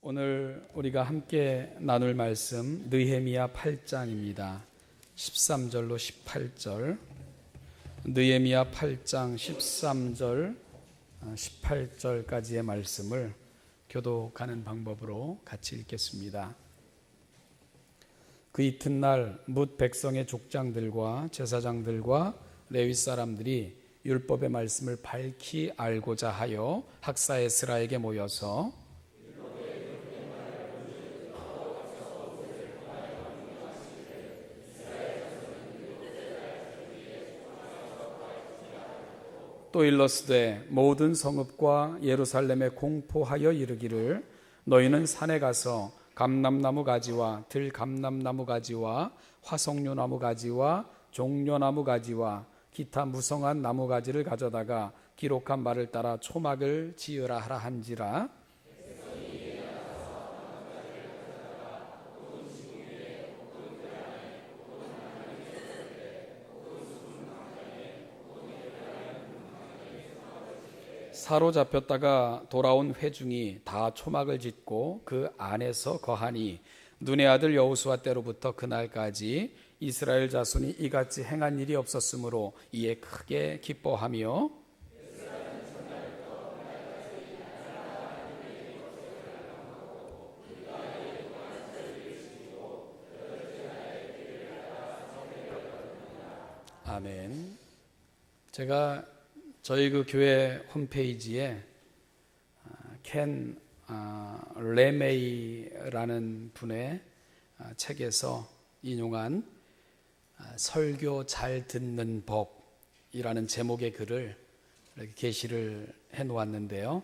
오늘 우리가 함께 나눌 말씀 느헤미야 8장입니다. 13절로 18절. 느헤미야 8장 13절 18절까지의 말씀을 교독하는 방법으로 같이 읽겠습니다. 그 이튿날 뭇 백성의 족장들과 제사장들과 레위 사람들이 율법의 말씀을 밝히 알고자 하여 학사 에스라에게 모여서 또 일러스되 모든 성읍과 예루살렘에 공포하여 이르기를 너희는 산에 가서 감람나무 가지와 들감람나무 가지와 화석류나무 가지와 종려나무 가지와 기타 무성한 나무 가지를 가져다가 기록한 말을 따라 초막을 지으라 하라 한지라. 사로잡혔다가 돌아온 회중이 다 초막을 짓고 그 안에서 거하니 눈의 아들 여호수아 때로부터 그날까지 이스라엘 자손이 이같이 행한 일이 없었으므로 이에 크게 기뻐하며 아멘. 제가 저희 그 교회 홈페이지에 켄 레메이라는 분의 책에서 인용한 설교 잘 듣는 법이라는 제목의 글을 이렇게 게시를 해 놓았는데요.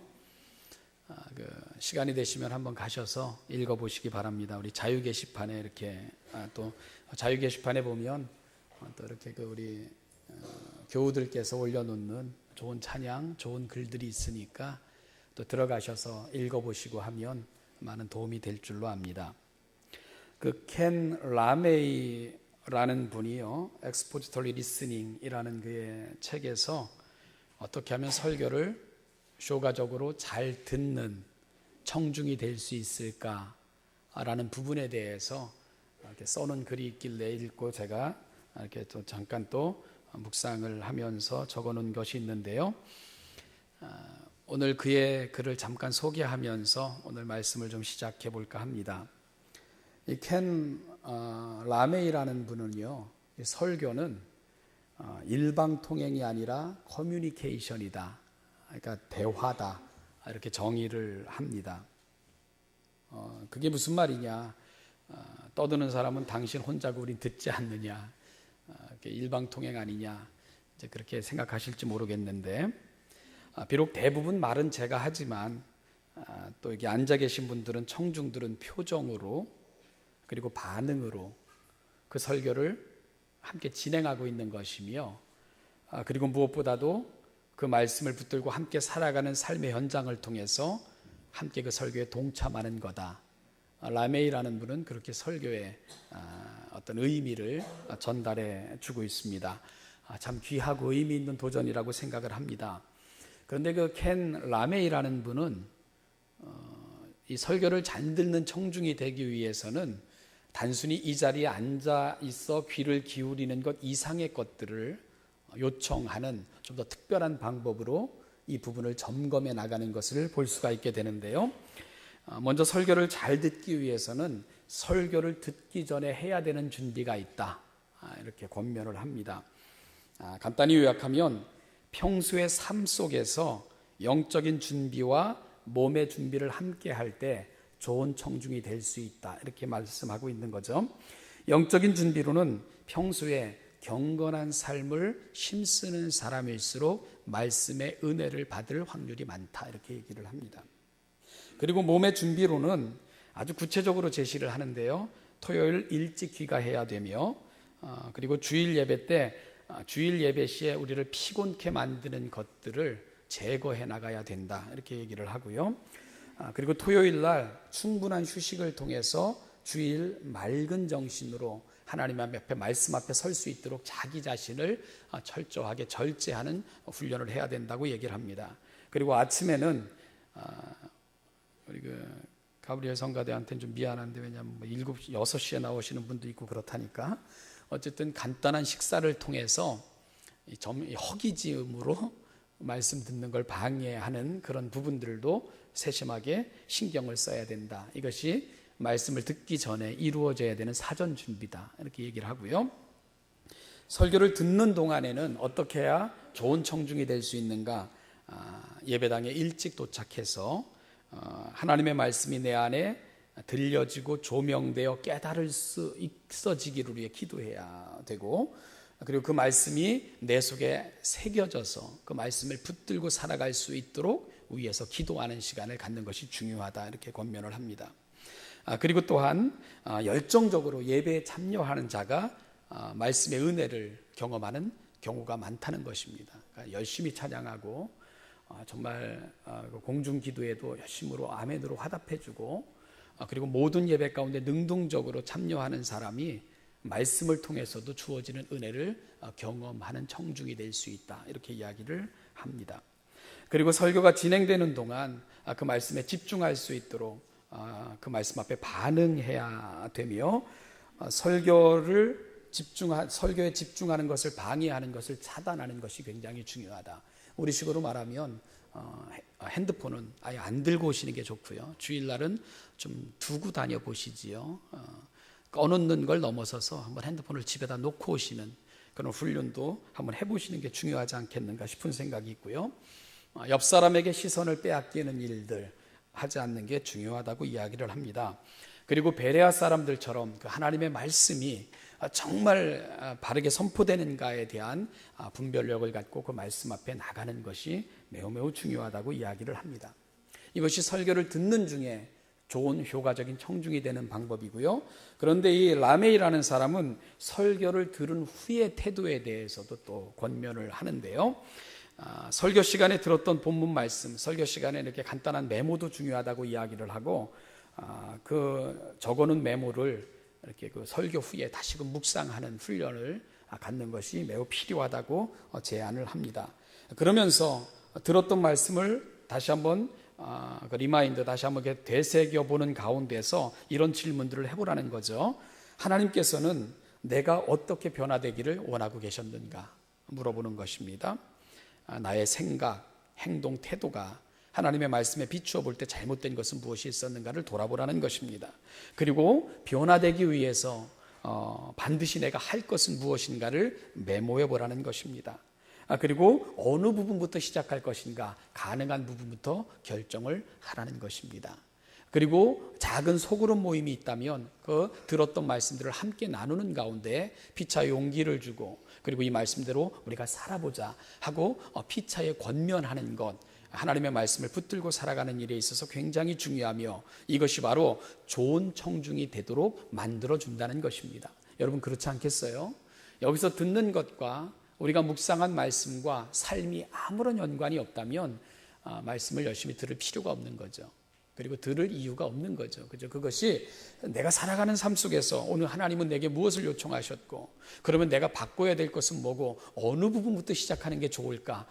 시간이 되시면 한번 가셔서 읽어보시기 바랍니다. 우리 자유 게시판에 이렇게 또 자유 게시판에 보면 또 이렇게 그 우리 교우들께서 올려놓는 좋은 찬양, 좋은 글들이 있으니까 또 들어가셔서 읽어보시고 하면 많은 도움이 될 줄로 압니다. 그 켄 라메이라는 분이요, Expository Listening이라는 그의 책에서 어떻게 하면 설교를 효과적으로 잘 듣는 청중이 될 수 있을까라는 부분에 대해서 이렇게 써놓은 글이 있길래 읽고 제가 이렇게 또 잠깐 또 묵상을 하면서 적어놓은 것이 있는데요. 오늘 그의 글을 잠깐 소개하면서 오늘 말씀을 좀 시작해 볼까 합니다. 이 켄 라메이라는 분은요, 설교는 일방통행이 아니라 커뮤니케이션이다, 그러니까 대화다, 이렇게 정의를 합니다. 그게 무슨 말이냐, 떠드는 사람은 당신 혼자고 우린 듣지 않느냐, 일방통행 아니냐, 이제 그렇게 생각하실지 모르겠는데, 비록 대부분 말은 제가 하지만 또 여기 앉아 계신 분들은, 청중들은 표정으로 그리고 반응으로 그 설교를 함께 진행하고 있는 것이며, 그리고 무엇보다도 그 말씀을 붙들고 함께 살아가는 삶의 현장을 통해서 함께 그 설교에 동참하는 거다. 라메이라는 분은 그렇게 설교의 어떤 의미를 전달해 주고 있습니다. 참 귀하고 의미 있는 도전이라고 생각을 합니다. 그런데 그 켄 라메이라는 분은 이 설교를 잘 듣는 청중이 되기 위해서는 단순히 이 자리에 앉아 있어 귀를 기울이는 것 이상의 것들을 요청하는 좀 더 특별한 방법으로 이 부분을 점검해 나가는 것을 볼 수가 있게 되는데요. 먼저 설교를 잘 듣기 위해서는 설교를 듣기 전에 해야 되는 준비가 있다, 이렇게 권면을 합니다. 간단히 요약하면 평소의 삶 속에서 영적인 준비와 몸의 준비를 함께 할 때 좋은 청중이 될 수 있다, 이렇게 말씀하고 있는 거죠. 영적인 준비로는 평소에 경건한 삶을 힘쓰는 사람일수록 말씀의 은혜를 받을 확률이 많다, 이렇게 얘기를 합니다. 그리고 몸의 준비로는 아주 구체적으로 제시를 하는데요. 토요일 일찍 귀가해야 되며, 그리고 주일 예배 때 주일 예배 시에 우리를 피곤케 만드는 것들을 제거해 나가야 된다, 이렇게 얘기를 하고요. 그리고 토요일 날 충분한 휴식을 통해서 주일 맑은 정신으로 하나님 앞에 말씀 앞에 설 수 있도록 자기 자신을 철저하게 절제하는 훈련을 해야 된다고 얘기를 합니다. 그리고 아침에는 우리 가브리엘 성가대한테는 좀 미안한데, 왜냐하면 7시, 6시에 나오시는 분도 있고 그렇다니까. 어쨌든 간단한 식사를 통해서 허기지음으로 말씀 듣는 걸 방해하는 그런 부분들도 세심하게 신경을 써야 된다. 이것이 말씀을 듣기 전에 이루어져야 되는 사전 준비다. 이렇게 얘기를 하고요. 설교를 듣는 동안에는 어떻게 해야 좋은 청중이 될 수 있는가? 예배당에 일찍 도착해서 하나님의 말씀이 내 안에 들려지고 조명되어 깨달을 수 있어지기를 위해 기도해야 되고, 그리고 그 말씀이 내 속에 새겨져서 그 말씀을 붙들고 살아갈 수 있도록 위에서 기도하는 시간을 갖는 것이 중요하다. 이렇게 권면을 합니다. 그리고 또한 열정적으로 예배에 참여하는 자가 말씀의 은혜를 경험하는 경우가 많다는 것입니다. 그러니까 열심히 찬양하고 정말 공중기도에도 열심으로 아멘으로 화답해주고, 그리고 모든 예배 가운데 능동적으로 참여하는 사람이 말씀을 통해서도 주어지는 은혜를 경험하는 청중이 될 수 있다. 이렇게 이야기를 합니다. 그리고 설교가 진행되는 동안 그 말씀에 집중할 수 있도록 그 말씀 앞에 반응해야 되며, 설교에 집중하는 것을 방해하는 것을 차단하는 것이 굉장히 중요하다. 우리식으로 말하면 핸드폰은 아예 안 들고 오시는 게 좋고요. 주일날은 좀 두고 다녀 보시지요. 꺼놓는 걸 넘어서서 한번 핸드폰을 집에다 놓고 오시는 그런 훈련도 한번 해보시는 게 중요하지 않겠는가 싶은 생각이 있고요. 옆 사람에게 시선을 빼앗기는 일들 하지 않는 게 중요하다고 이야기를 합니다. 그리고 베레아 사람들처럼 그 하나님의 말씀이 정말 바르게 선포되는가에 대한 분별력을 갖고 그 말씀 앞에 나가는 것이 매우 중요하다고 이야기를 합니다. 이것이 설교를 듣는 중에 좋은 효과적인 청중이 되는 방법이고요. 그런데 이 라메이라는 사람은 설교를 들은 후의 태도에 대해서도 또 권면을 하는데요. 설교 시간에 들었던 본문 말씀, 설교 시간에 이렇게 간단한 메모도 중요하다고 이야기를 하고, 그 적어놓은 메모를 이렇게 그 설교 후에 다시금 묵상하는 훈련을 갖는 것이 매우 필요하다고 제안을 합니다. 그러면서 들었던 말씀을 다시 한번 그 리마인드 다시 한번 이렇게 되새겨 보는 가운데서 이런 질문들을 해보라는 거죠. 하나님께서는 내가 어떻게 변화되기를 원하고 계셨는가 물어보는 것입니다. 나의 생각, 행동, 태도가 하나님의 말씀에 비추어 볼 때 잘못된 것은 무엇이 있었는가를 돌아보라는 것입니다. 그리고 변화되기 위해서 반드시 내가 할 것은 무엇인가를 메모해 보라는 것입니다. 그리고 어느 부분부터 시작할 것인가, 가능한 부분부터 결정을 하라는 것입니다. 그리고 작은 소그룹 모임이 있다면 그 들었던 말씀들을 함께 나누는 가운데 피차의 용기를 주고, 그리고 이 말씀대로 우리가 살아보자 하고 피차에 권면하는 것, 하나님의 말씀을 붙들고 살아가는 일에 있어서 굉장히 중요하며, 이것이 바로 좋은 청중이 되도록 만들어준다는 것입니다. 여러분 그렇지 않겠어요? 여기서 듣는 것과 우리가 묵상한 말씀과 삶이 아무런 연관이 없다면 말씀을 열심히 들을 필요가 없는 거죠. 그리고 들을 이유가 없는 거죠. 그죠? 그것이 내가 살아가는 삶 속에서 오늘 하나님은 내게 무엇을 요청하셨고, 그러면 내가 바꿔야 될 것은 뭐고, 어느 부분부터 시작하는 게 좋을까?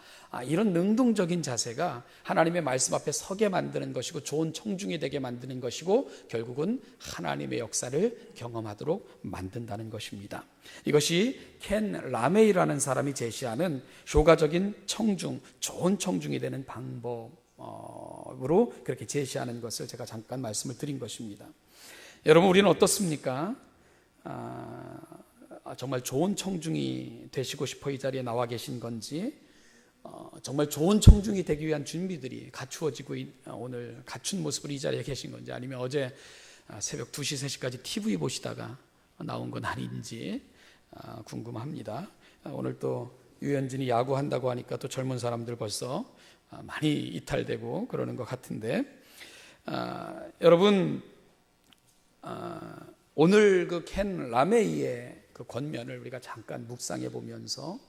이런 능동적인 자세가 하나님의 말씀 앞에 서게 만드는 것이고, 좋은 청중이 되게 만드는 것이고, 결국은 하나님의 역사를 경험하도록 만든다는 것입니다. 이것이 켄 라메이라는 사람이 제시하는 효과적인 청중, 좋은 청중이 되는 방법으로 그렇게 제시하는 것을 제가 잠깐 말씀을 드린 것입니다. 여러분 우리는 어떻습니까? 정말 좋은 청중이 되시고 싶어 이 자리에 나와 계신 건지, 정말 좋은 청중이 되기 위한 준비들이 갖추어지고 오늘 갖춘 모습으로 이 자리에 계신 건지, 아니면 어제 새벽 2시, 3시까지 TV 보시다가 나온 건 아닌지 궁금합니다. 오늘 또 유현진이 야구한다고 하니까 또 젊은 사람들 벌써 많이 이탈되고 그러는 것 같은데, 여러분 오늘 그 켄 라메이의 그 권면을 우리가 잠깐 묵상해 보면서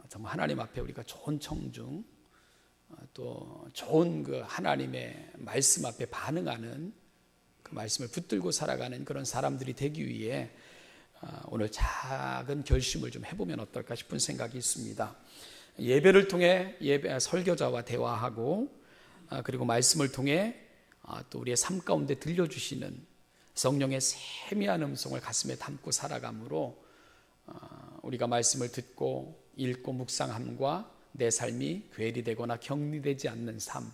정말 하나님 앞에 우리가 좋은 청중, 또 좋은 그 하나님의 말씀 앞에 반응하는, 그 말씀을 붙들고 살아가는 그런 사람들이 되기 위해 오늘 작은 결심을 좀 해보면 어떨까 싶은 생각이 있습니다. 예배를 통해 설교자와 대화하고, 그리고 말씀을 통해 또 우리의 삶 가운데 들려주시는 성령의 세미한 음성을 가슴에 담고 살아감으로 우리가 말씀을 듣고 읽고 묵상함과 내 삶이 괴리되거나 격리되지 않는 삶,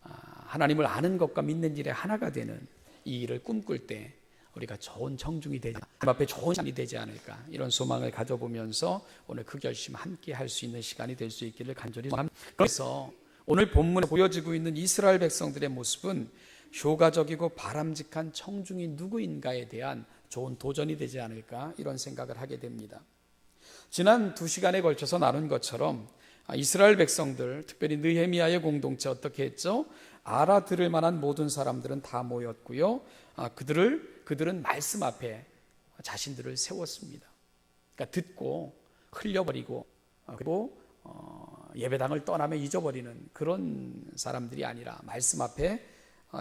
하나님을 아는 것과 믿는 일에 하나가 되는 이 일을 꿈꿀 때 우리가 좋은 청중이 되지, 하나님 앞에 좋은 삶이 되지 않을까, 이런 소망을 가져보면서 오늘 그 결심 함께 할 수 있는 시간이 될 수 있기를 간절히 소망합니다. 그래서 오늘 본문에 보여지고 있는 이스라엘 백성들의 모습은 효과적이고 바람직한 청중이 누구인가에 대한 좋은 도전이 되지 않을까, 이런 생각을 하게 됩니다. 지난 2시간에 걸쳐서 나눈 것처럼 이스라엘 백성들, 특별히 느헤미야의 공동체 어떻게 했죠? 알아들을 만한 모든 사람들은 다 모였고요, 그들은 말씀 앞에 자신들을 세웠습니다. 그러니까 듣고 흘려버리고 그리고 예배당을 떠나며 잊어버리는 그런 사람들이 아니라 말씀 앞에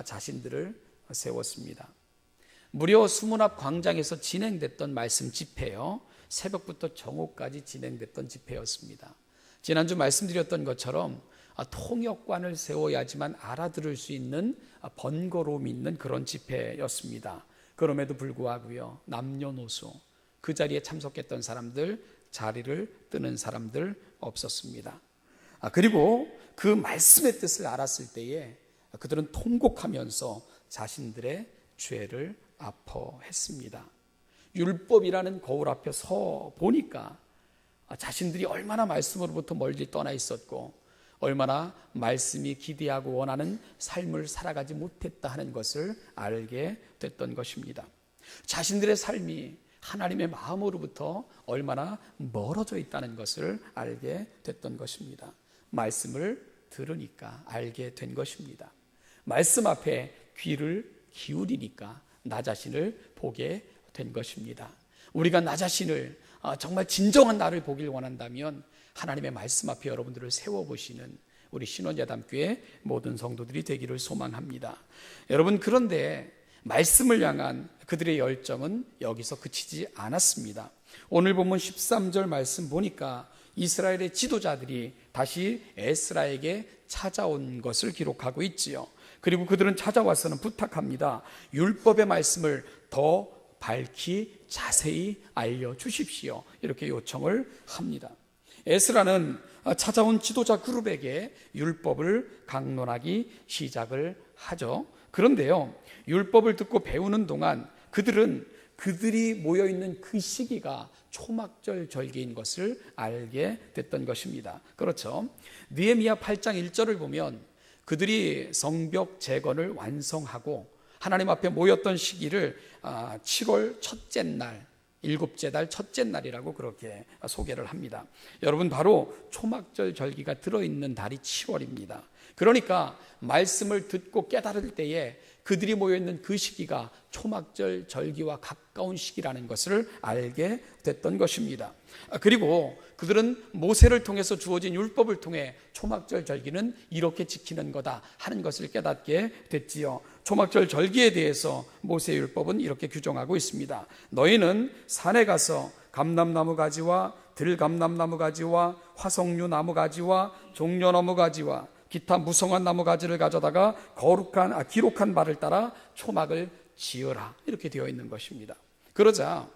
자신들을 세웠습니다. 무려 수문 앞 광장에서 진행됐던 말씀 집회요, 새벽부터 정오까지 진행됐던 집회였습니다. 지난주 말씀드렸던 것처럼 통역관을 세워야지만 알아들을 수 있는 번거로움이 있는 그런 집회였습니다. 그럼에도 불구하고요, 남녀노소 그 자리에 참석했던 사람들, 자리를 뜨는 사람들 없었습니다. 그리고 그 말씀의 뜻을 알았을 때에 그들은 통곡하면서 자신들의 죄를 아파했습니다. 율법이라는 거울 앞에 서 보니까 자신들이 얼마나 말씀으로부터 멀리 떠나 있었고 얼마나 말씀이 기대하고 원하는 삶을 살아가지 못했다 하는 것을 알게 됐던 것입니다. 자신들의 삶이 하나님의 마음으로부터 얼마나 멀어져 있다는 것을 알게 됐던 것입니다. 말씀을 들으니까 알게 된 것입니다. 말씀 앞에 귀를 기울이니까 나 자신을 보게 된 것입니다. 우리가 나 자신을 정말 진정한 나를 보길 원한다면 하나님의 말씀 앞에 여러분들을 세워보시는 우리 신원야담교회 모든 성도들이 되기를 소망합니다. 여러분, 그런데 말씀을 향한 그들의 열정은 여기서 그치지 않았습니다. 오늘 본문 13절 말씀 보니까 이스라엘의 지도자들이 다시 에스라에게 찾아온 것을 기록하고 있지요. 그리고 그들은 찾아와서는 부탁합니다. 율법의 말씀을 더 밝히 자세히 알려주십시오. 이렇게 요청을 합니다. 에스라는 찾아온 지도자 그룹에게 율법을 강론하기 시작을 하죠. 그런데요, 율법을 듣고 배우는 동안 그들이 모여있는 그 시기가 초막절 절기인 것을 알게 됐던 것입니다. 그렇죠. 느헤미야 8장 1절을 보면 그들이 성벽 재건을 완성하고 하나님 앞에 모였던 시기를 7월 첫째 날, 일곱째 달 첫째 날이라고 그렇게 소개를 합니다. 여러분, 바로 초막절 절기가 들어있는 달이 7월입니다. 그러니까 말씀을 듣고 깨달을 때에 그들이 모여있는 그 시기가 초막절 절기와 가까운 시기라는 것을 알게 됐던 것입니다. 그리고 그들은 모세를 통해서 주어진 율법을 통해 초막절 절기는 이렇게 지키는 거다 하는 것을 깨닫게 됐지요. 초막절 절기에 대해서 모세 율법은 이렇게 규정하고 있습니다. 너희는 산에 가서 감람나무 가지와 들감람나무 가지와 화석류 나무 가지와 종려나무 가지와 기타 무성한 나무 가지를 가져다가 기록한 바를 따라 초막을 지으라, 이렇게 되어 있는 것입니다. 그러자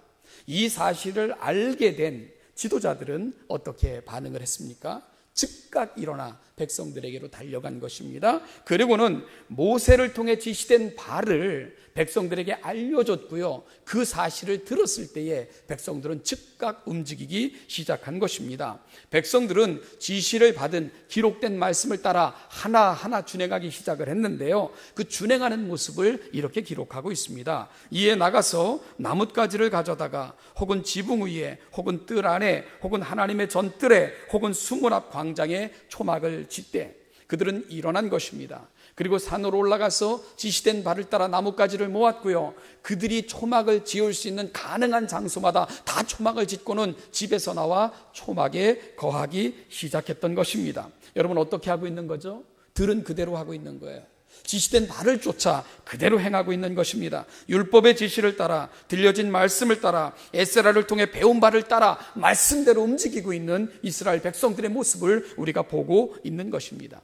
이 사실을 알게 된 지도자들은 어떻게 반응을 했습니까? 즉각 일어나 백성들에게로 달려간 것입니다. 그리고는 모세를 통해 지시된 바를 백성들에게 알려줬고요, 그 사실을 들었을 때에 백성들은 즉각 움직이기 시작한 것입니다. 백성들은 지시를 받은 기록된 말씀을 따라 하나하나 준행하기 시작을 했는데요, 그 준행하는 모습을 이렇게 기록하고 있습니다. 이에 나가서 나뭇가지를 가져다가 혹은 지붕 위에 혹은 뜰 안에 혹은 하나님의 전뜰에 혹은 수문 앞 광장에 초막을 짓되 그들은 일어난 것입니다. 그리고 산으로 올라가서 지시된 바를 따라 나뭇가지를 모았고요, 그들이 초막을 지을 수 있는 가능한 장소마다 다 초막을 짓고는 집에서 나와 초막에 거하기 시작했던 것입니다. 여러분, 어떻게 하고 있는 거죠? 들은 그대로 하고 있는 거예요. 지시된 바를 쫓아 그대로 행하고 있는 것입니다. 율법의 지시를 따라, 들려진 말씀을 따라, 에스라를 통해 배운 바를 따라 말씀대로 움직이고 있는 이스라엘 백성들의 모습을 우리가 보고 있는 것입니다.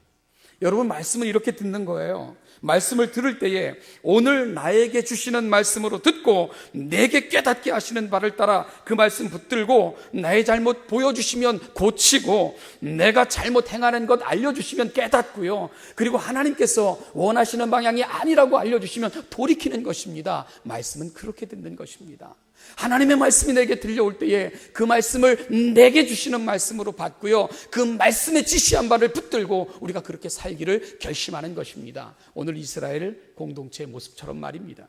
여러분, 말씀을 이렇게 듣는 거예요. 말씀을 들을 때에 오늘 나에게 주시는 말씀으로 듣고 내게 깨닫게 하시는 바를 따라 그 말씀 붙들고 나의 잘못 보여주시면 고치고 내가 잘못 행하는 것 알려주시면 깨닫고요. 그리고 하나님께서 원하시는 방향이 아니라고 알려주시면 돌이키는 것입니다. 말씀은 그렇게 듣는 것입니다. 하나님의 말씀이 내게 들려올 때에 그 말씀을 내게 주시는 말씀으로 받고요, 그 말씀에 지시한 바를 붙들고 우리가 그렇게 살기를 결심하는 것입니다. 오늘 이스라엘 공동체의 모습처럼 말입니다.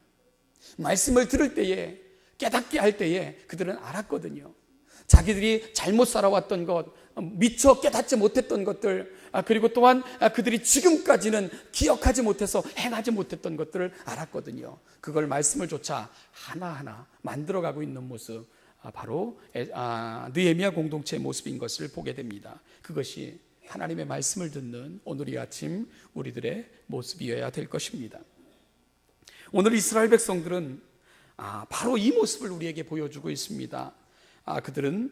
말씀을 들을 때에, 깨닫게 할 때에 그들은 알았거든요. 자기들이 잘못 살아왔던 것, 미처 깨닫지 못했던 것들, 그리고 또한 그들이 지금까지는 기억하지 못해서 행하지 못했던 것들을 알았거든요. 그걸 말씀을 조차 하나하나 만들어가고 있는 모습, 바로 느헤미야 공동체의 모습인 것을 보게 됩니다. 그것이 하나님의 말씀을 듣는 오늘 이 아침 우리들의 모습이어야 될 것입니다. 오늘 이스라엘 백성들은 바로 이 모습을 우리에게 보여주고 있습니다. 그들은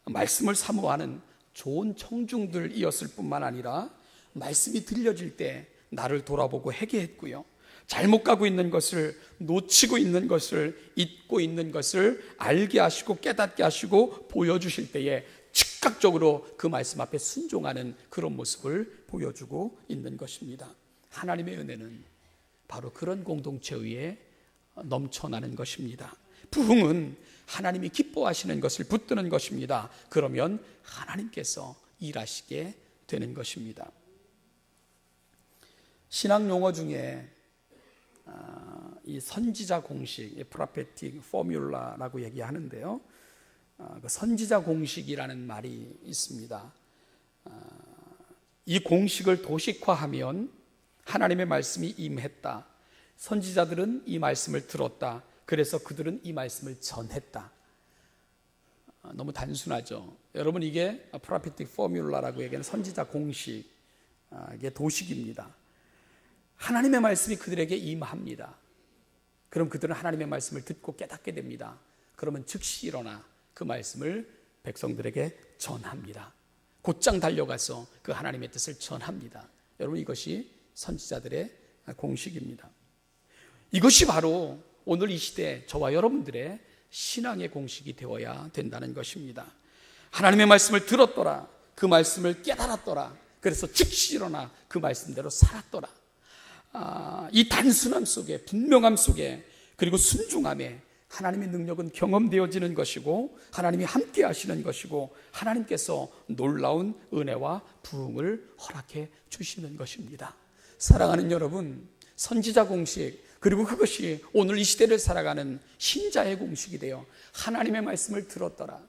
말씀을 사모하는 좋은 청중들이었을 뿐만 아니라 말씀이 들려질 때 나를 돌아보고 회개했고요, 잘못 가고 있는 것을, 놓치고 있는 것을, 잊고 있는 것을 알게 하시고 깨닫게 하시고 보여주실 때에 즉각적으로 그 말씀 앞에 순종하는 그런 모습을 보여주고 있는 것입니다. 하나님의 은혜는 바로 그런 공동체 위에 넘쳐나는 것입니다. 부흥은 하나님이 기뻐하시는 것을 붙드는 것입니다. 그러면 하나님께서 일하시게 되는 것입니다. 신학 용어 중에 이 선지자 공식, prophetic formula라고 얘기하는데요, 그 선지자 공식이라는 말이 있습니다. 이 공식을 도식화하면 하나님의 말씀이 임했다, 선지자들은 이 말씀을 들었다, 그래서 그들은 이 말씀을 전했다. 너무 단순하죠. 여러분, 이게 prophetic formula라고 얘기하는 선지자 공식, 이게 도식입니다. 하나님의 말씀이 그들에게 임합니다. 그럼 그들은 하나님의 말씀을 듣고 깨닫게 됩니다. 그러면 즉시 일어나 그 말씀을 백성들에게 전합니다. 곧장 달려가서 그 하나님의 뜻을 전합니다. 여러분, 이것이 선지자들의 공식입니다. 이것이 바로 오늘 이 시대 저와 여러분들의 신앙의 공식이 되어야 된다는 것입니다. 하나님의 말씀을 들었더라, 그 말씀을 깨달았더라, 그래서 즉시 일어나 그 말씀대로 살았더라. 이 단순함 속에, 분명함 속에, 그리고 순종함에 하나님의 능력은 경험되어지는 것이고 하나님이 함께 하시는 것이고 하나님께서 놀라운 은혜와 부흥을 허락해 주시는 것입니다. 사랑하는 여러분, 선지자 공식, 그리고 그것이 오늘 이 시대를 살아가는 신자의 공식이 되어 하나님의 말씀을 들었더라,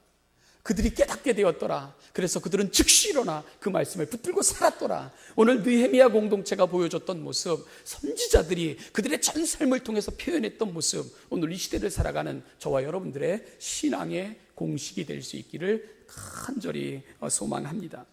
그들이 깨닫게 되었더라, 그래서 그들은 즉시 일어나 그 말씀을 붙들고 살았더라. 오늘 느헤미야 공동체가 보여줬던 모습, 선지자들이 그들의 전 삶을 통해서 표현했던 모습, 오늘 이 시대를 살아가는 저와 여러분들의 신앙의 공식이 될 수 있기를 간절히 소망합니다.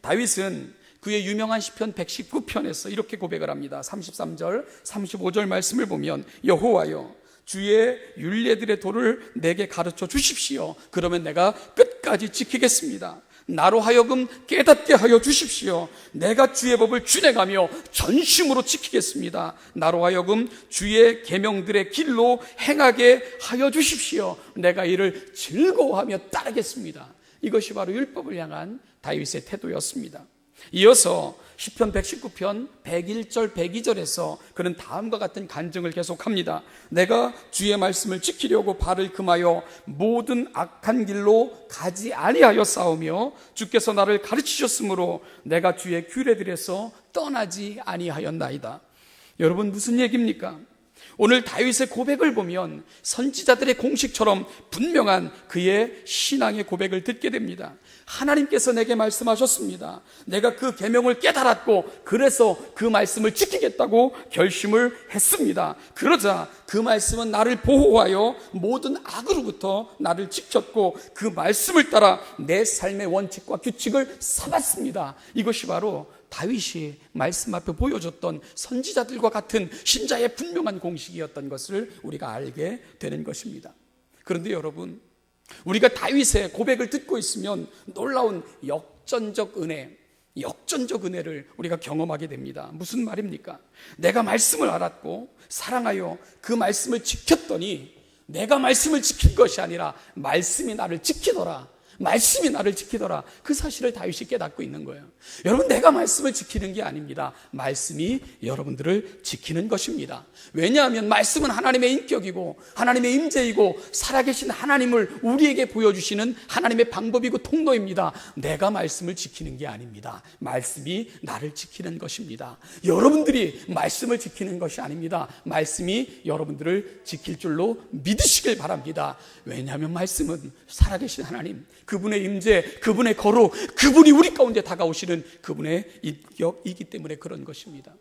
다윗은 그의 유명한 시편 119편에서 이렇게 고백을 합니다. 33절, 35절 말씀을 보면 여호와여, 주의 율례들의 도를 내게 가르쳐 주십시오. 그러면 내가 끝까지 지키겠습니다. 나로 하여금 깨닫게 하여 주십시오. 내가 주의 법을 준행하며 전심으로 지키겠습니다. 나로 하여금 주의 계명들의 길로 행하게 하여 주십시오. 내가 이를 즐거워하며 따르겠습니다. 이것이 바로 율법을 향한 다윗의 태도였습니다. 이어서 시편 119편 101절 102절에서 그는 다음과 같은 간증을 계속합니다. 내가 주의 말씀을 지키려고 발을 금하여 모든 악한 길로 가지 아니하여 싸우며 주께서 나를 가르치셨으므로 내가 주의 규례들에서 떠나지 아니하였나이다. 여러분, 무슨 얘기입니까? 오늘 다윗의 고백을 보면 선지자들의 공식처럼 분명한 그의 신앙의 고백을 듣게 됩니다. 하나님께서 내게 말씀하셨습니다. 내가 그 계명을 깨달았고 그래서 그 말씀을 지키겠다고 결심을 했습니다. 그러자 그 말씀은 나를 보호하여 모든 악으로부터 나를 지켰고 그 말씀을 따라 내 삶의 원칙과 규칙을 삼았습니다. 이것이 바로 다윗이 말씀 앞에 보여줬던 선지자들과 같은 신자의 분명한 공식이었던 것을 우리가 알게 되는 것입니다. 그런데 여러분, 우리가 다윗의 고백을 듣고 있으면 놀라운 역전적 은혜, 역전적 은혜를 우리가 경험하게 됩니다. 무슨 말입니까? 내가 말씀을 알았고 사랑하여 그 말씀을 지켰더니 내가 말씀을 지킨 것이 아니라 말씀이 나를 지키더라. 말씀이 나를 지키더라. 그 사실을 다윗이 깨닫고 있는 거예요. 여러분, 내가 말씀을 지키는 게 아닙니다. 말씀이 여러분들을 지키는 것입니다. 왜냐하면 말씀은 하나님의 인격이고 하나님의 임재이고 살아계신 하나님을 우리에게 보여주시는 하나님의 방법이고 통로입니다. 내가 말씀을 지키는 게 아닙니다. 말씀이 나를 지키는 것입니다. 여러분들이 말씀을 지키는 것이 아닙니다. 말씀이 여러분들을 지킬 줄로 믿으시길 바랍니다. 왜냐하면 말씀은 살아계신 하나님, 그분의 임재, 그분의 거룩, 그분이 우리 가운데 다가오시는 그분의 인격이기 때문에 그런 것입니다.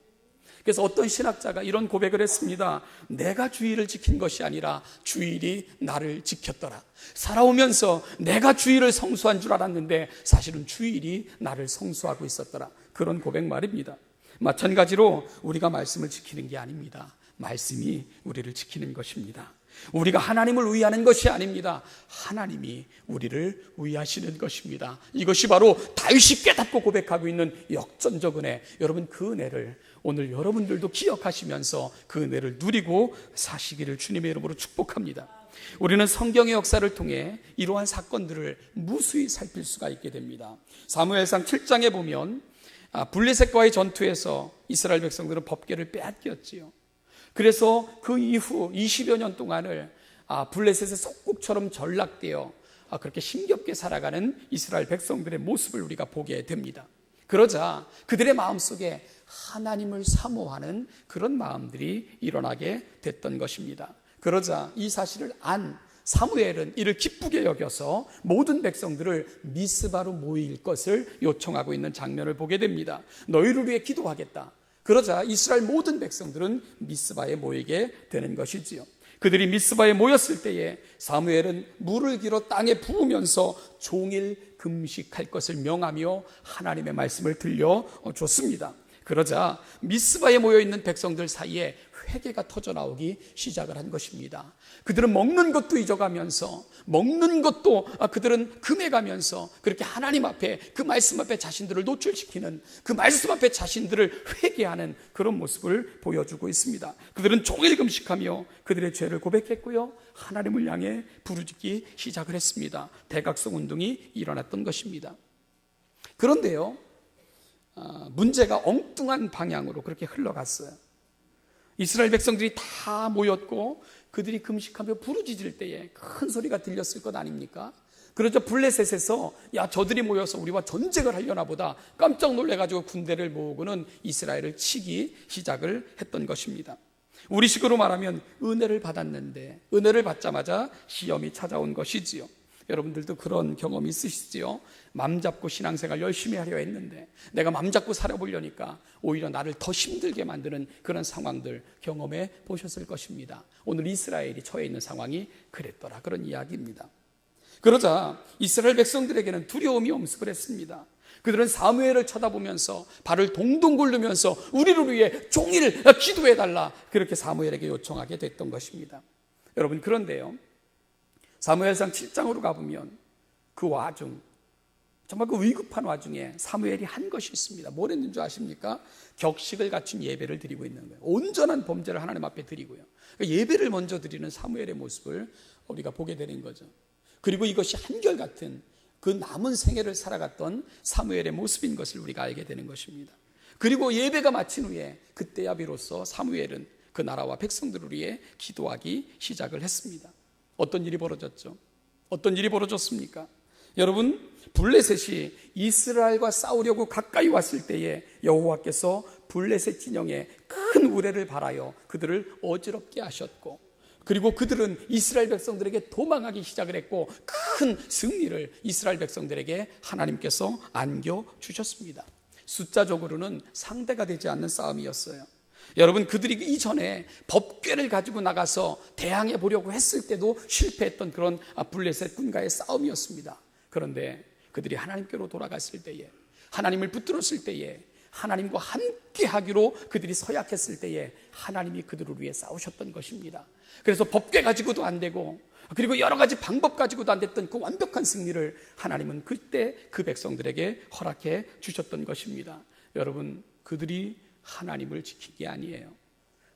그래서 어떤 신학자가 이런 고백을 했습니다. 내가 주의를 지킨 것이 아니라 주일이 나를 지켰더라. 살아오면서 내가 주일을 성수한 줄 알았는데 사실은 주일이 나를 성수하고 있었더라. 그런 고백 말입니다. 마찬가지로 우리가 말씀을 지키는 게 아닙니다. 말씀이 우리를 지키는 것입니다. 우리가 하나님을 위하는 것이 아닙니다. 하나님이 우리를 위하시는 것입니다. 이것이 바로 다윗이 깨닫고 고백하고 있는 역전적 은혜. 여러분, 그 은혜를 오늘 여러분들도 기억하시면서 그 은혜를 누리고 사시기를 주님의 이름으로 축복합니다. 우리는 성경의 역사를 통해 이러한 사건들을 무수히 살필 수가 있게 됩니다. 사무엘상 7장에 보면 블레셋과의 전투에서 이스라엘 백성들은 법궤를 빼앗겼지요. 그래서 그 이후 20여 년 동안을 블레셋의 속국처럼 전락되어 그렇게 힘겹게 살아가는 이스라엘 백성들의 모습을 우리가 보게 됩니다. 그러자 그들의 마음속에 하나님을 사모하는 그런 마음들이 일어나게 됐던 것입니다. 그러자 이 사실을 안 사무엘은 이를 기쁘게 여겨서 모든 백성들을 미스바로 모일 것을 요청하고 있는 장면을 보게 됩니다. 너희를 위해 기도하겠다. 그러자 이스라엘 모든 백성들은 미스바에 모이게 되는 것이지요. 그들이 미스바에 모였을 때에 사무엘은 물을 길어 땅에 부으면서 종일 금식할 것을 명하며 하나님의 말씀을 들려줬습니다. 그러자 미스바에 모여있는 백성들 사이에 회개가 터져나오기 시작을 한 것입니다. 그들은 먹는 것도 잊어가면서 먹는 것도 그들은 금해가면서 그렇게 하나님 앞에 그 말씀 앞에 자신들을 노출시키는 그 말씀 앞에 자신들을 회개하는 그런 모습을 보여주고 있습니다. 그들은 종일 금식하며 그들의 죄를 고백했고요, 하나님을 향해 부르짖기 시작을 했습니다. 대각성 운동이 일어났던 것입니다. 그런데요, 문제가 엉뚱한 방향으로 그렇게 흘러갔어요. 이스라엘 백성들이 다 모였고 그들이 금식하며 부르짖을 때에 큰 소리가 들렸을 것 아닙니까? 그러자 블레셋에서 저들이 모여서 우리와 전쟁을 하려나 보다 깜짝 놀래가지고 군대를 모으고는 이스라엘을 치기 시작을 했던 것입니다. 우리식으로 말하면 은혜를 받았는데 은혜를 받자마자 시험이 찾아온 것이지요. 여러분들도 그런 경험이 있으시지요? 맘 잡고 신앙생활 열심히 하려 했는데 내가 맘 잡고 살아보려니까 오히려 나를 더 힘들게 만드는 그런 상황들 경험해 보셨을 것입니다. 오늘 이스라엘이 처해 있는 상황이 그랬더라, 그런 이야기입니다. 그러자 이스라엘 백성들에게는 두려움이 엄습을 했습니다. 그들은 사무엘을 쳐다보면서 발을 동동 굴르면서 우리를 위해 종일 기도해달라, 그렇게 사무엘에게 요청하게 됐던 것입니다. 여러분, 그런데요, 사무엘상 7장으로 가보면 그 와중, 정말 그 위급한 와중에 사무엘이 한 것이 있습니다. 뭘 했는 줄 아십니까? 격식을 갖춘 예배를 드리고 있는 거예요. 온전한 범죄를 하나님 앞에 드리고요. 예배를 먼저 드리는 사무엘의 모습을 우리가 보게 되는 거죠. 그리고 이것이 한결같은 그 남은 생애를 살아갔던 사무엘의 모습인 것을 우리가 알게 되는 것입니다. 그리고 예배가 마친 후에 그때야 비로소 사무엘은 그 나라와 백성들을 위해 기도하기 시작을 했습니다. 어떤 일이 벌어졌죠? 어떤 일이 벌어졌습니까? 여러분, 블레셋이 이스라엘과 싸우려고 가까이 왔을 때에 여호와께서 블레셋 진영에 큰 우레를 발하여 그들을 어지럽게 하셨고, 그리고 그들은 이스라엘 백성들에게 도망하기 시작을 했고 큰 승리를 이스라엘 백성들에게 하나님께서 안겨주셨습니다. 숫자적으로는 상대가 되지 않는 싸움이었어요. 여러분, 그들이 이전에 법궤를 가지고 나가서 대항해 보려고 했을 때도 실패했던 그런 블레셋 군과의 싸움이었습니다. 그런데 그들이 하나님께로 돌아갔을 때에, 하나님을 붙들었을 때에 하나님과 함께 하기로 그들이 서약했을 때에 하나님이 그들을 위해 싸우셨던 것입니다. 그래서 법궤 가지고도 안 되고, 그리고 여러 가지 방법 가지고도 안 됐던 그 완벽한 승리를 하나님은 그때 그 백성들에게 허락해 주셨던 것입니다. 여러분, 그들이 하나님을 지킨 게 아니에요.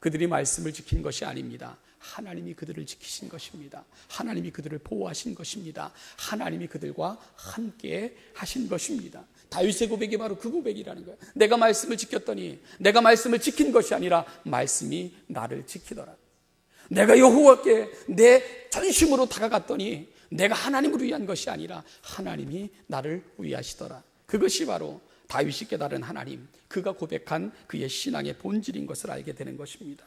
그들이 말씀을 지킨 것이 아닙니다. 하나님이 그들을 지키신 것입니다. 하나님이 그들을 보호하신 것입니다. 하나님이 그들과 함께 하신 것입니다. 다윗의 고백이 바로 그 고백이라는 거예요. 내가 말씀을 지켰더니, 내가 말씀을 지킨 것이 아니라 말씀이 나를 지키더라. 내가 여호와께 내 전심으로 다가갔더니 내가 하나님을 위한 것이 아니라 하나님이 나를 위하시더라. 그것이 바로 다윗이 깨달은 하나님, 그가 고백한 그의 신앙의 본질인 것을 알게 되는 것입니다.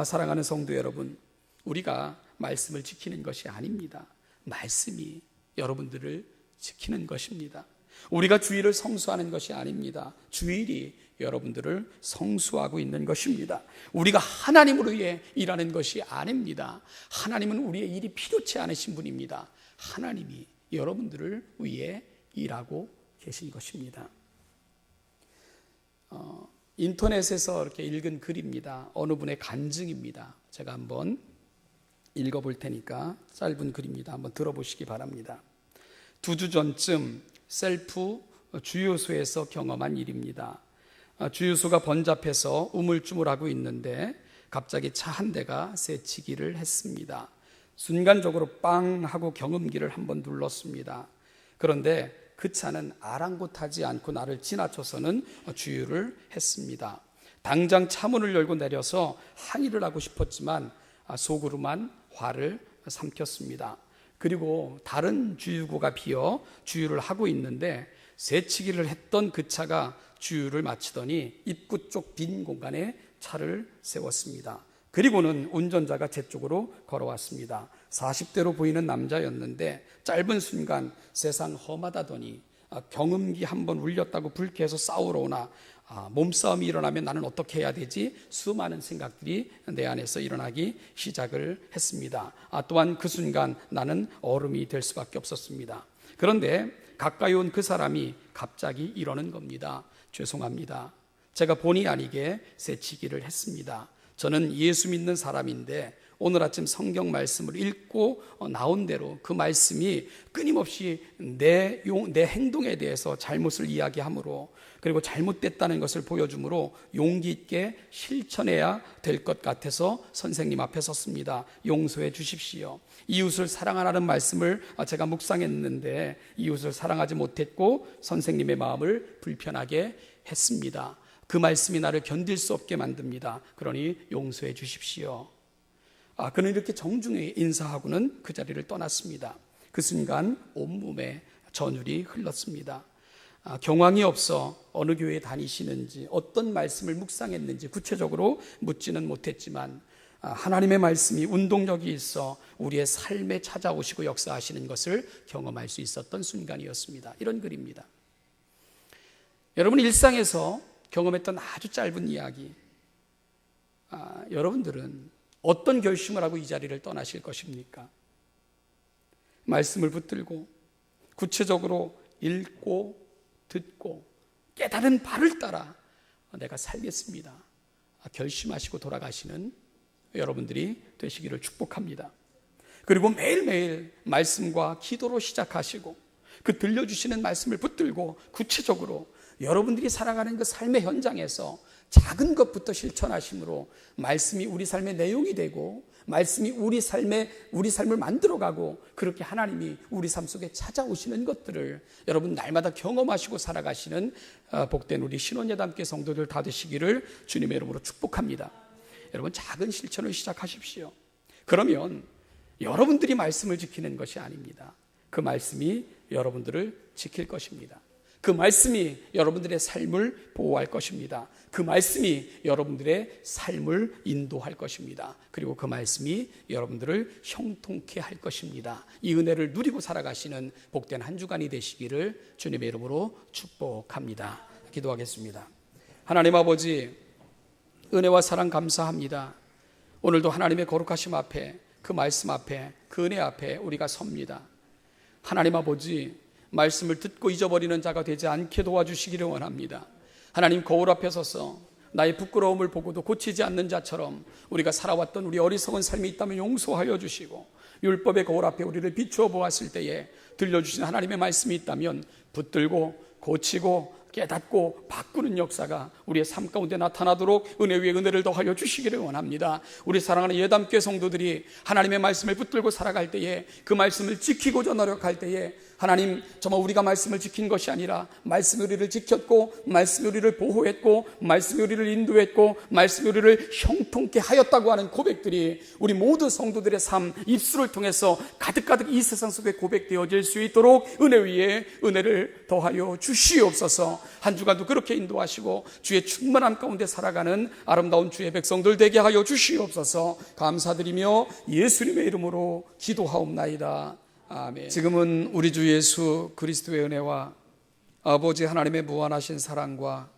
사랑하는 성도 여러분, 우리가 말씀을 지키는 것이 아닙니다. 말씀이 여러분들을 지키는 것입니다. 우리가 주일을 성수하는 것이 아닙니다. 주일이 여러분들을 성수하고 있는 것입니다. 우리가 하나님을 위해 일하는 것이 아닙니다. 하나님은 우리의 일이 필요치 않으신 분입니다. 하나님이 여러분들을 위해 일하고 계신 것입니다. 인터넷에서 이렇게 읽은 글입니다. 어느 분의 간증입니다. 제가 한번 읽어볼 테니까 짧은 글입니다. 한번 들어보시기 바랍니다. 2주 전쯤 셀프 주유소에서 경험한 일입니다. 주유소가 번잡해서 우물쭈물하고 있는데 갑자기 차 한 대가 새치기를 했습니다. 순간적으로 빵 하고 경음기를 한번 눌렀습니다. 그런데 그 차는 아랑곳하지 않고 나를 지나쳐서는 주유를 했습니다. 당장 차문을 열고 내려서 항의를 하고 싶었지만 속으로만 화를 삼켰습니다. 그리고 다른 주유구가 비어 주유를 하고 있는데 새치기를 했던 그 차가 주유를 마치더니 입구 쪽 빈 공간에 차를 세웠습니다. 그리고는 운전자가 제 쪽으로 걸어왔습니다. 40대로 보이는 남자였는데 짧은 순간 세상 험하다더니 경음기 한번 울렸다고 불쾌해서 싸우러 오나, 몸싸움이 일어나면 나는 어떻게 해야 되지? 수많은 생각들이 내 안에서 일어나기 시작을 했습니다. 또한 그 순간 나는 얼음이 될 수밖에 없었습니다. 그런데 가까이 온 그 사람이 갑자기 이러는 겁니다. 죄송합니다. 제가 본의 아니게 새치기를 했습니다. 저는 예수 믿는 사람인데 오늘 아침 성경 말씀을 읽고 나온 대로 그 말씀이 끊임없이 내 행동에 대해서 잘못을 이야기하므로, 그리고 잘못됐다는 것을 보여주므로 용기 있게 실천해야 될 것 같아서 선생님 앞에 섰습니다. 용서해 주십시오. 이웃을 사랑하라는 말씀을 제가 묵상했는데 이웃을 사랑하지 못했고 선생님의 마음을 불편하게 했습니다. 그 말씀이 나를 견딜 수 없게 만듭니다. 그러니 용서해 주십시오. 그는 이렇게 정중히 인사하고는 그 자리를 떠났습니다. 그 순간 온몸에 전율이 흘렀습니다. 경황이 없어 어느 교회에 다니시는지, 어떤 말씀을 묵상했는지 구체적으로 묻지는 못했지만 하나님의 말씀이 운동력이 있어 우리의 삶에 찾아오시고 역사하시는 것을 경험할 수 있었던 순간이었습니다. 이런 글입니다. 여러분, 일상에서 경험했던 아주 짧은 이야기, 여러분들은 어떤 결심을 하고 이 자리를 떠나실 것입니까? 말씀을 붙들고 구체적으로 읽고 듣고 깨달은 바를 따라 내가 살겠습니다, 결심하시고 돌아가시는 여러분들이 되시기를 축복합니다. 그리고 매일매일 말씀과 기도로 시작하시고 그 들려주시는 말씀을 붙들고 구체적으로 여러분들이 살아가는 그 삶의 현장에서 작은 것부터 실천하심으로 말씀이 우리 삶의 내용이 되고 말씀이 우리 삶을 만들어가고 그렇게 하나님이 우리 삶 속에 찾아오시는 것들을 여러분 날마다 경험하시고 살아가시는 복된 우리 신혼예담교회 성도들 다 되시기를 주님의 이름으로 축복합니다. 여러분, 작은 실천을 시작하십시오. 그러면 여러분들이 말씀을 지키는 것이 아닙니다. 그 말씀이 여러분들을 지킬 것입니다. 그 말씀이 여러분들의 삶을 보호할 것입니다. 그 말씀이 여러분들의 삶을 인도할 것입니다. 그리고 그 말씀이 여러분들을 형통케 할 것입니다. 이 은혜를 누리고 살아가시는 복된 한 주간이 되시기를 주님의 이름으로 축복합니다. 기도하겠습니다. 하나님 아버지, 은혜와 사랑 감사합니다. 오늘도 하나님의 거룩하심 앞에, 그 말씀 앞에, 그 은혜 앞에 우리가 섭니다. 하나님 아버지, 말씀을 듣고 잊어버리는 자가 되지 않게 도와주시기를 원합니다. 하나님 거울 앞에 서서 나의 부끄러움을 보고도 고치지 않는 자처럼 우리가 살아왔던 우리 어리석은 삶이 있다면 용서하여 주시고, 율법의 거울 앞에 우리를 비추어 보았을 때에 들려주신 하나님의 말씀이 있다면 붙들고 고치고 깨닫고 바꾸는 역사가 우리의 삶 가운데 나타나도록 은혜 위에 은혜를 더하여 주시기를 원합니다. 우리 사랑하는 예담교회 성도들이 하나님의 말씀을 붙들고 살아갈 때에, 그 말씀을 지키고자 노력할 때에, 하나님 정말 우리가 말씀을 지킨 것이 아니라 말씀이 우리를 지켰고, 말씀이 우리를 보호했고, 말씀이 우리를 인도했고, 말씀이 우리를 형통케 하였다고 하는 고백들이 우리 모든 성도들의 삶, 입술을 통해서 가득가득 이 세상 속에 고백되어질 수 있도록 은혜 위에 은혜를 더하여 주시옵소서. 한 주간도 그렇게 인도하시고 주의 충만함 가운데 살아가는 아름다운 주의 백성들 되게 하여 주시옵소서. 감사드리며 예수님의 이름으로 기도하옵나이다. 아멘. 지금은 우리 주 예수 그리스도의 은혜와 아버지 하나님의 무한하신 사랑과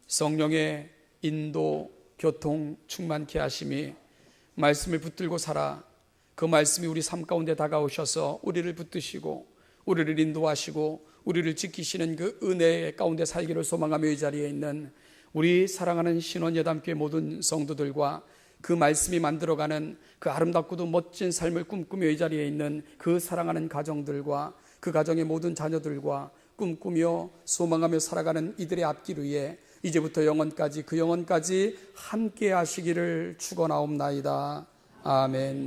성령의 인도, 교통 충만케 하심이 말씀을 붙들고 살아 그 말씀이 우리 삶 가운데 다가오셔서 우리를 붙드시고 우리를 인도하시고 우리를 지키시는 그 은혜 가운데 살기를 소망하며 이 자리에 있는 우리 사랑하는 신원예담교회 모든 성도들과 그 말씀이 만들어가는 그 아름답고도 멋진 삶을 꿈꾸며 이 자리에 있는 그 사랑하는 가정들과 그 가정의 모든 자녀들과 꿈꾸며 소망하며 살아가는 이들의 앞길 위에 이제부터 영원까지 그 영원까지 함께 하시기를 축원하옵나이다. 아멘.